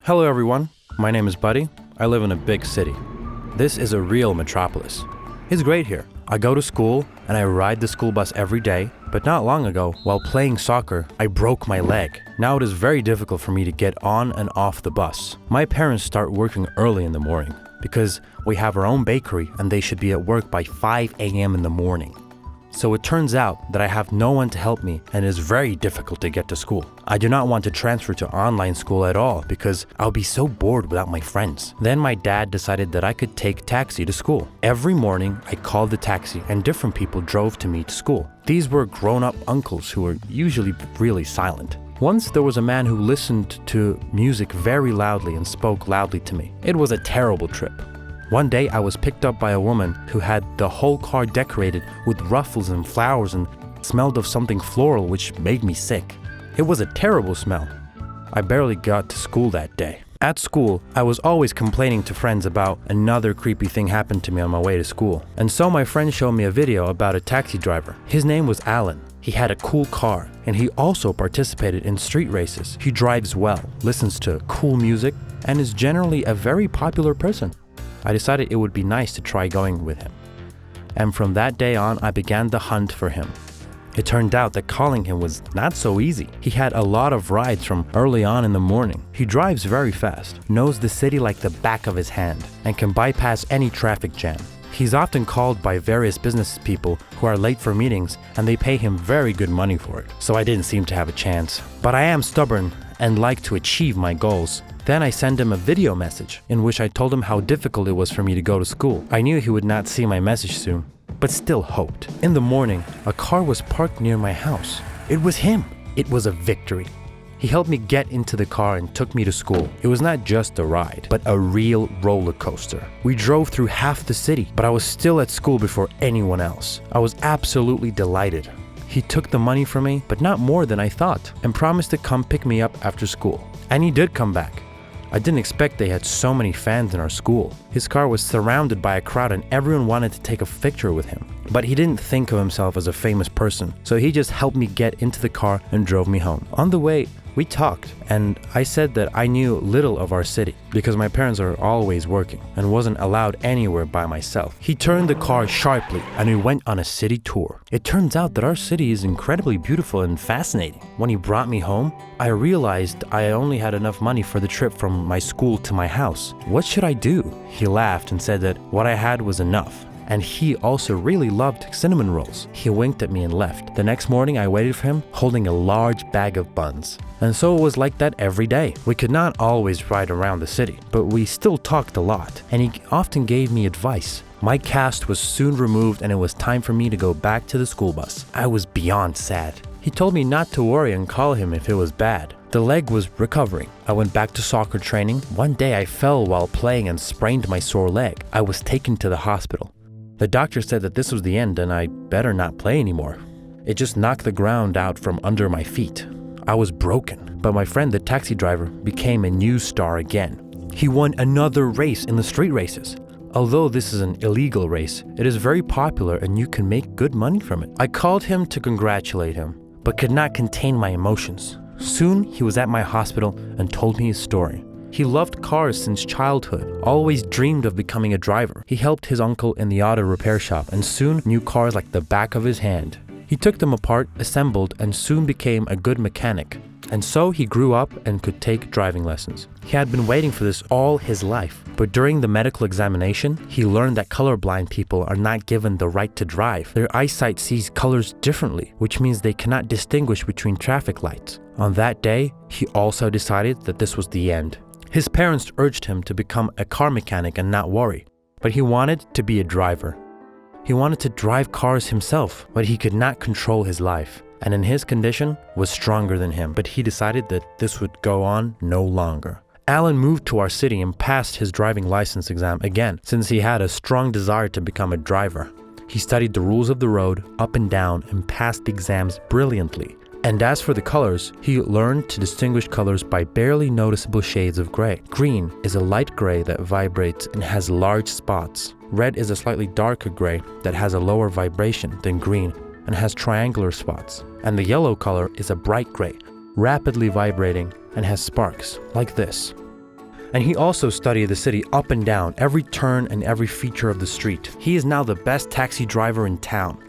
Hello everyone, my name is Buddy. I live in a big city. This is a real metropolis. It's great here. I go to school and I ride the school bus every day, but not long ago, while playing soccer, I broke my leg. Now it is very difficult for me to get on and off the bus. My parents start working early in the morning because we have our own bakery and they should be at work by 5 a.m. in the morning. So it turns out that I have no one to help me and it is very difficult to get to school. I do not want to transfer to online school at all because I'll be so bored without my friends. Then my dad decided that I could take taxi to school. Every morning I called the taxi and different people drove to me to school. These were grown-up uncles who were usually really silent. Once there was a man who listened to music very loudly and spoke loudly to me. It was a terrible trip. One day I was picked up by a woman who had the whole car decorated with ruffles and flowers and smelled of something floral which made me sick. It was a terrible smell. I barely got to school that day. At school, I was always complaining to friends about another creepy thing happened to me on my way to school. And so my friend showed me a video about a taxi driver. His name was Alan. He had a cool car and he also participated in street races. He drives well, listens to cool music, and is generally a very popular person. I decided it would be nice to try going with him. And from that day on, I began the hunt for him. It turned out that calling him was not so easy. He had a lot of rides from early on in the morning. He drives very fast, knows the city like the back of his hand, and can bypass any traffic jam. He's often called by various business people who are late for meetings and they pay him very good money for it. So I didn't seem to have a chance. But I am stubborn and like to achieve my goals. Then I sent him a video message in which I told him how difficult it was for me to go to school. I knew he would not see my message soon, but still hoped. In the morning, a car was parked near my house. It was him. It was a victory. He helped me get into the car and took me to school. It was not just a ride, but a real roller coaster. We drove through half the city, but I was still at school before anyone else. I was absolutely delighted. He took the money from me, but not more than I thought, and promised to come pick me up after school. And he did come back. I didn't expect they had so many fans in our school. His car was surrounded by a crowd and everyone wanted to take a picture with him. But he didn't think of himself as a famous person, so he just helped me get into the car and drove me home. On the way, we talked, and I said that I knew little of our city because my parents are always working and wasn't allowed anywhere by myself. He turned the car sharply and we went on a city tour. It turns out that our city is incredibly beautiful and fascinating. When he brought me home, I realized I only had enough money for the trip from my school to my house. What should I do? He laughed and said that what I had was enough. And he also really loved cinnamon rolls. He winked at me and left. The next morning I waited for him, holding a large bag of buns. And so it was like that every day. We could not always ride around the city, but we still talked a lot, and he often gave me advice. My cast was soon removed and it was time for me to go back to the school bus. I was beyond sad. He told me not to worry and call him if it was bad. The leg was recovering. I went back to soccer training. One day I fell while playing and sprained my sore leg. I was taken to the hospital. The doctor said that this was the end and I better not play anymore. It just knocked the ground out from under my feet. I was broken, but my friend the taxi driver became a news star again. He won another race in the street races. Although this is an illegal race, it is very popular and you can make good money from it. I called him to congratulate him, but could not contain my emotions. Soon he was at my hospital and told me his story. He loved cars since childhood, always dreamed of becoming a driver. He helped his uncle in the auto repair shop and soon knew cars like the back of his hand. He took them apart, assembled, and soon became a good mechanic. And so he grew up and could take driving lessons. He had been waiting for this all his life, but during the medical examination, he learned that colorblind people are not given the right to drive. Their eyesight sees colors differently, which means they cannot distinguish between traffic lights. On that day, he also decided that this was the end. His parents urged him to become a car mechanic and not worry, but he wanted to be a driver. He wanted to drive cars himself, but he could not control his life, and in his condition was stronger than him, but he decided that this would go on no longer. Alan moved to our city and passed his driving license exam again, since he had a strong desire to become a driver. He studied the rules of the road up and down and passed the exams brilliantly. And as for the colors, he learned to distinguish colors by barely noticeable shades of gray. Green is a light gray that vibrates and has large spots. Red is a slightly darker gray that has a lower vibration than green and has triangular spots. And the yellow color is a bright gray, rapidly vibrating and has sparks like this. And he also studied the city up and down, every turn and every feature of the street. He is now the best taxi driver in town.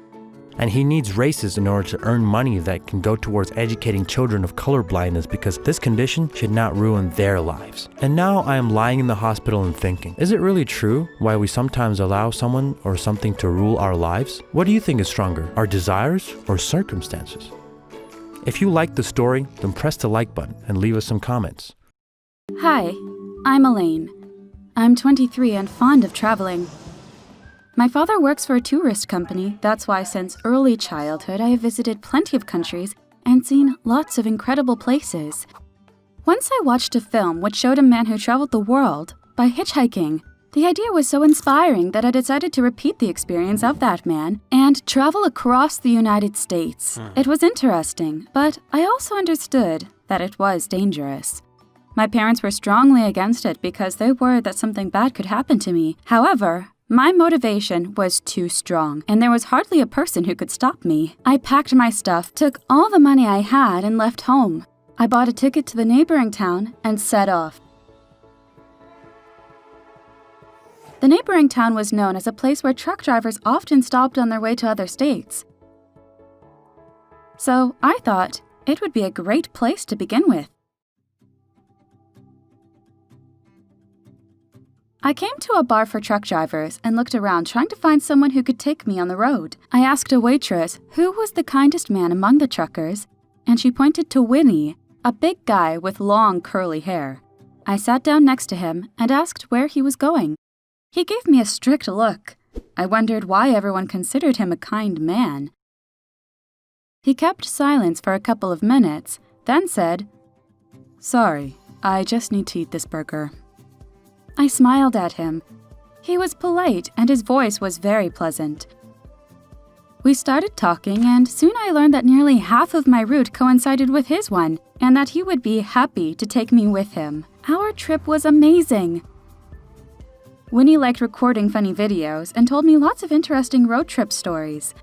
And he needs races in order to earn money that can go towards educating children of colorblindness, because this condition should not ruin their lives. And now I am lying in the hospital and thinking, is it really true why we sometimes allow someone or something to rule our lives? What do you think is stronger, our desires or circumstances? If you like the story, then press the like button and leave us some comments. Hi, I'm Elaine. I'm 23 and fond of traveling. My father works for a tourist company. That's why since early childhood I have visited plenty of countries and seen lots of incredible places. Once I watched a film which showed a man who traveled the world by hitchhiking. The idea was so inspiring that I decided to repeat the experience of that man and travel across the United States. It was interesting, but I also understood that it was dangerous. My parents were strongly against it because they worried that something bad could happen to me. However, my motivation was too strong, and there was hardly a person who could stop me. I packed my stuff, took all the money I had, and left home. I bought a ticket to the neighboring town and set off. The neighboring town was known as a place where truck drivers often stopped on their way to other states. So I thought it would be a great place to begin with. I came to a bar for truck drivers and looked around trying to find someone who could take me on the road. I asked a waitress who was the kindest man among the truckers, and she pointed to Winnie, a big guy with long curly hair. I sat down next to him and asked where he was going. He gave me a strict look. I wondered why everyone considered him a kind man. He kept silence for a couple of minutes, then said, "Sorry, I just need to eat this burger." I smiled at him. He was polite and his voice was very pleasant. We started talking, and soon I learned that nearly half of my route coincided with his one, and that he would be happy to take me with him. Our trip was amazing. Winnie liked recording funny videos and told me lots of interesting road trip stories.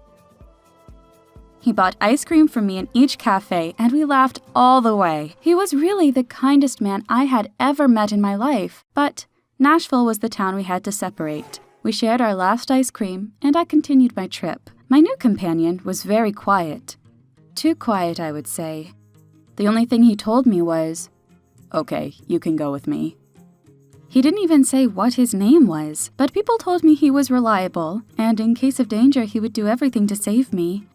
He bought ice cream for me in each cafe, and we laughed all the way. He was really the kindest man I had ever met in my life, but Nashville was the town we had to separate. We shared our last ice cream, and I continued my trip. My new companion was very quiet. Too quiet, I would say. The only thing he told me was, "Okay, you can go with me." He didn't even say what his name was, but people told me he was reliable, and in case of danger, he would do everything to save me.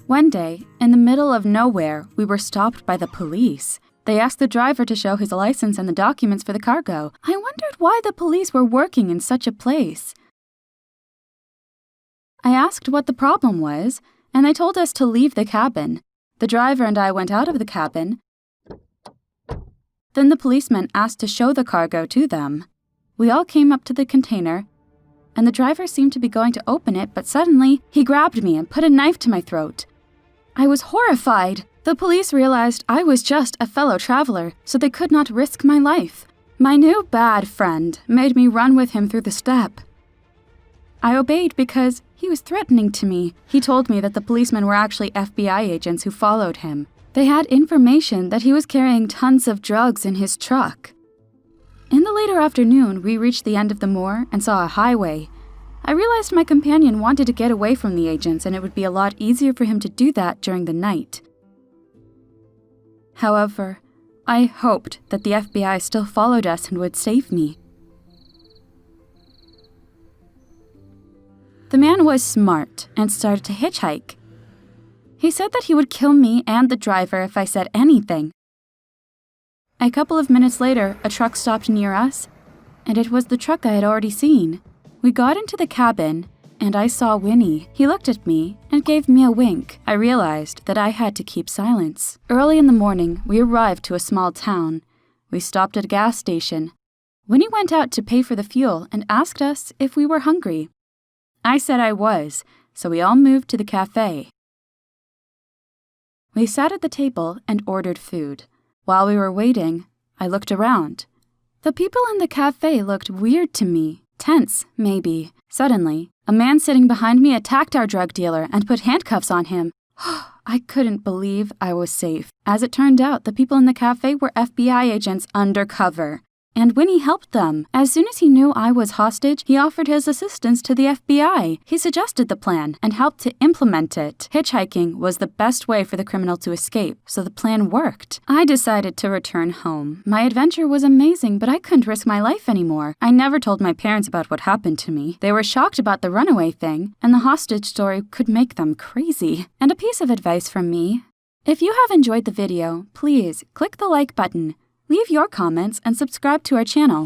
One day, in the middle of nowhere, we were stopped by the police. They asked the driver to show his license and the documents for the cargo. I wondered why the police were working in such a place. I asked what the problem was, and they told us to leave the cabin. The driver and I went out of the cabin. Then the policeman asked to show the cargo to them. We all came up to the container, and the driver seemed to be going to open it, but suddenly he grabbed me and put a knife to my throat. I was horrified. The police realized I was just a fellow traveler, so they could not risk my life. My new bad friend made me run with him through the step. I obeyed because he was threatening to me. He told me that the policemen were actually FBI agents who followed him. They had information that he was carrying tons of drugs in his truck. In the later afternoon, we reached the end of the moor and saw a highway. I realized my companion wanted to get away from the agents, and it would be a lot easier for him to do that during the night. However, I hoped that the FBI still followed us and would save me. The man was smart and started to hitchhike. He said that he would kill me and the driver if I said anything. A couple of minutes later, a truck stopped near us, and it was the truck I had already seen. We got into the cabin, and I saw Winnie. He looked at me and gave me a wink. I realized that I had to keep silence. Early in the morning, we arrived to a small town. We stopped at a gas station. Winnie went out to pay for the fuel and asked us if we were hungry. I said I was, so we all moved to the cafe. We sat at the table and ordered food. While we were waiting, I looked around. The people in the cafe looked weird to me. Tense, maybe. Suddenly, a man sitting behind me attacked our drug dealer and put handcuffs on him. I couldn't believe I was safe. As it turned out, the people in the cafe were FBI agents undercover. And Winnie helped them. As soon as he knew I was hostage, he offered his assistance to the FBI. He suggested the plan and helped to implement it. Hitchhiking was the best way for the criminal to escape, so the plan worked. I decided to return home. My adventure was amazing, but I couldn't risk my life anymore. I never told my parents about what happened to me. They were shocked about the runaway thing, and the hostage story could make them crazy. And a piece of advice from me: if you have enjoyed the video, please click the like button. Leave your comments and subscribe to our channel.